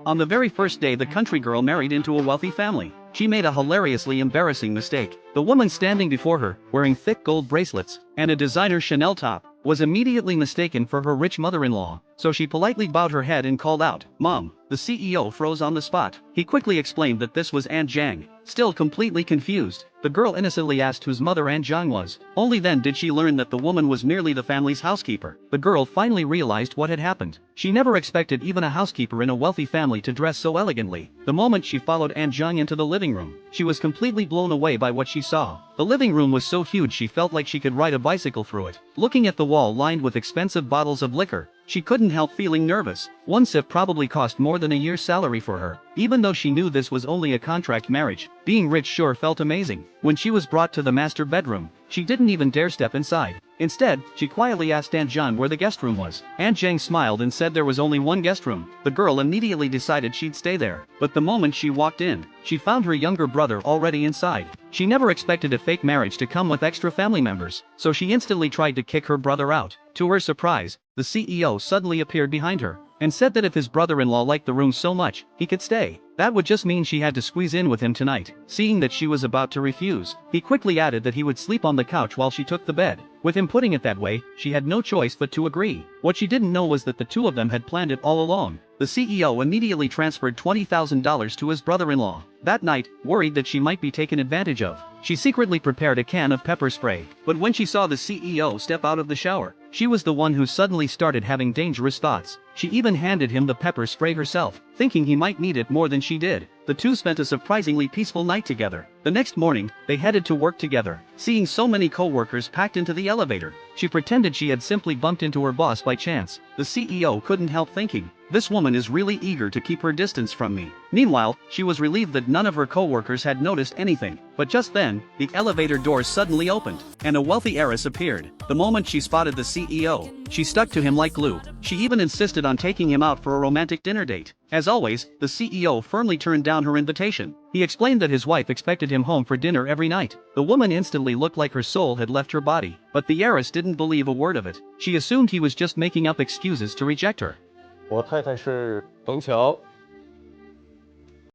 On the very first day the country girl married into a wealthy family, she made a hilariously embarrassing mistake. The woman standing before her, wearing thick gold bracelets and a designer Chanel top, was immediately mistaken for her rich mother-in-law, so she politely bowed her head and called out, "Mom." The CEO froze on the spot. He quickly explained that this was Aunt Zhang. Still completely confused, the girl innocently asked whose mother Aunt Zhang was. Only then did she learn that the woman was merely the family's housekeeper. The girl finally realized what had happened. She never expected even a housekeeper in a wealthy family to dress so elegantly. The moment she followed Aunt Zhang into the living room, she was completely blown away by what she saw. The living room was so huge she felt like she could ride a bicycle through it. Looking at the wall lined with expensive bottles of liquor, she couldn't help feeling nervous. One sip probably cost more than a year's salary for her. Even though she knew this was only a contract marriage, being rich sure felt amazing. When she was brought to the master bedroom, she didn't even dare step inside. Instead, she quietly asked Aunt Zhang where the guest room was. Aunt Zhang smiled and said there was only one guest room. The girl immediately decided she'd stay there. But the moment she walked in, she found her younger brother already inside. She never expected a fake marriage to come with extra family members, so she instantly tried to kick her brother out. To her surprise, the CEO suddenly appeared behind her and said that if his brother-in-law liked the room so much, he could stay. That would just mean she had to squeeze in with him tonight. Seeing that she was about to refuse, he quickly added that he would sleep on the couch while she took the bed. With him putting it that way, she had no choice but to agree. What she didn't know was that the two of them had planned it all along. The CEO immediately transferred $20,000 to his brother-in-law. That night, worried that she might be taken advantage of, she secretly prepared a can of pepper spray. But when she saw the CEO step out of the shower, she was the one who suddenly started having dangerous thoughts. She even handed him the pepper spray herself, thinking he might need it more than she did. The two spent a surprisingly peaceful night together. The next morning, they headed to work together. Seeing so many co-workers packed into the elevator, she pretended she had simply bumped into her boss by chance. The CEO couldn't help thinking, "This woman is really eager to keep her distance from me." Meanwhile, she was relieved that none of her co-workers had noticed anything. But just then, the elevator doors suddenly opened, and a wealthy heiress appeared. The moment she spotted the CEO, she stuck to him like glue. She even insisted on taking him out for a romantic dinner date. As always, the CEO firmly turned down her invitation. He explained that his wife expected him home for dinner every night. The woman instantly looked like her soul had left her body. But the heiress didn't believe a word of it. She assumed he was just making up excuses to reject her. 我太太是枫桥